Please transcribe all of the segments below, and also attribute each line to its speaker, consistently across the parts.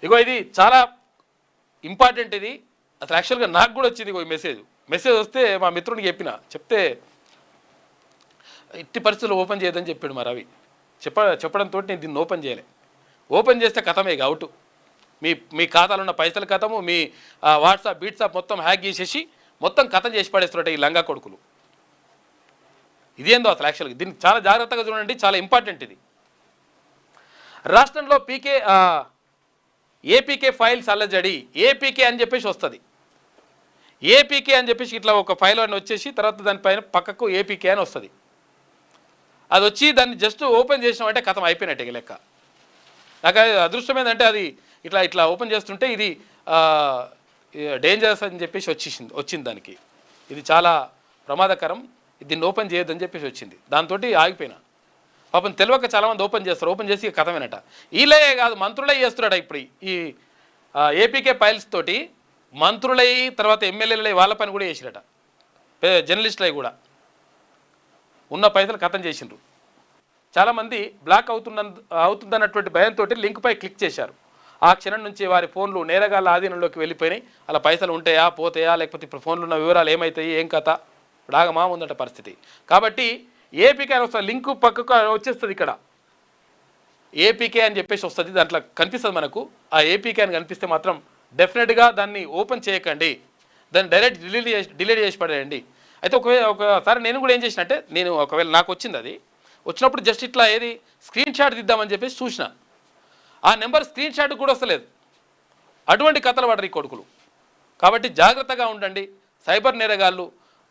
Speaker 1: ఇగో ఇది చాలా ఇంపార్టెంట్. ఇది అసలు యాక్చువల్గా నాకు కూడా వచ్చింది ఇగో మెసేజ్ వస్తే మా మిత్రుడికి చెప్తే ఇట్టి పరిస్థితుల్లో ఓపెన్ చేయదని చెప్పాడు మా రవి. చెప్పడంతో నేను దీన్ని ఓపెన్ చేయలే. ఓపెన్ చేస్తే కథమే ఇక అవుట్. మీ ఖాతాలో ఉన్న పైసలు కథము, మీ వాట్సాప్ బీట్సాప్ మొత్తం హ్యాక్ చేసేసి మొత్తం కథం చేసి పడేస్తున్నట్టు ఈ లంగా కొడుకులు. ఇదేందో అసలు యాక్చువల్గా దీన్ని చాలా జాగ్రత్తగా చూడండి, చాలా ఇంపార్టెంట్ ఇది. రాష్ట్రంలో ఏపీకే ఫైల్స్ అల్లజడి, ఏపీకే అని చెప్పేసి వస్తుంది. ఏపీకే అని చెప్పేసి ఇట్లా ఒక ఫైల్ అని వచ్చేసి తర్వాత దానిపైన పక్కకు ఏపీకే అని వస్తుంది. అది వచ్చి దాన్ని జస్ట్ ఓపెన్ చేసినామంటే కథం అయిపోయినట్టే లెక్క. నాకు అదృష్టం ఏంటంటే అది ఇట్లా ఓపెన్ చేస్తుంటే ఇది డేంజరస్ అని చెప్పేసి వచ్చింది దానికి. ఇది చాలా ప్రమాదకరం, దీన్ని ఓపెన్ చేయొద్దని చెప్పేసి వచ్చింది. దాంతో ఆగిపోయినా. పాపం తెలియక చాలామంది ఓపెన్ చేస్తారు. ఓపెన్ చేసి కథమేనట. వీళ్ళే కాదు, మంత్రులే చేస్తున్నాడు. ఇప్పుడు ఈ ఏపీకే ఫైల్స్ తోటి మంత్రులై తర్వాత ఎమ్మెల్యేలై వాళ్ళ పని కూడా చేసిరట. జర్నలిస్టులై కూడా ఉన్న పైసలు కథం చేసిండ్రు. చాలామంది బ్లాక్ అవుతుందన్నటువంటి భయంతో లింక్పై క్లిక్ చేశారు. ఆ క్షణం నుంచి వారి ఫోన్లు నేరగాళ్ళ ఆధీనంలోకి వెళ్ళిపోయినాయి. అలా పైసలు ఉంటాయా పోతాయా, లేకపోతే ఇప్పుడు ఫోన్లో ఉన్న వివరాలు ఏమవుతాయి, ఏం కథ, రాగమా ఉందట పరిస్థితి. కాబట్టి ఏపీకే అని వస్తుంది, లింకు పక్కకు వచ్చేస్తుంది. ఇక్కడ ఏపీకే అని చెప్పేసి వస్తుంది, దాంట్లో కనిపిస్తుంది మనకు. ఆ ఏపీకే అని కనిపిస్తే మాత్రం డెఫినెట్గా దాన్ని ఓపెన్ చేయకండి, దాన్ని డైరెక్ట్ డిలీట్ చేసి పడేయండి. అయితే ఒకసారి నేను కూడా ఏం చేసిన అంటే, నేను ఒకవేళ నాకు వచ్చింది, అది వచ్చినప్పుడు జస్ట్ ఇట్లా స్క్రీన్ షాట్ తీద్దామని చెప్పేసి చూసిన. ఆ నెంబర్ స్క్రీన్ షాట్ కూడా వస్తలేదు. అటువంటి కథలు పడరు ఈ కొడుకులు. కాబట్టి జాగ్రత్తగా ఉండండి. సైబర్ నేరగాళ్ళు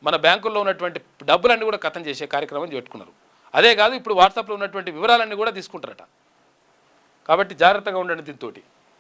Speaker 1: మన బ్యాంకుల్లో ఉన్నటువంటి డబ్బులన్నీ కూడా కథం చేసే కార్యక్రమం పెట్టుకున్నారు. అదే కాదు, ఇప్పుడు వాట్సాప్లో ఉన్నటువంటి వివరాలన్నీ కూడా తీసుకుంటారట. కాబట్టి జాగ్రత్తగా ఉండండి దీంతో.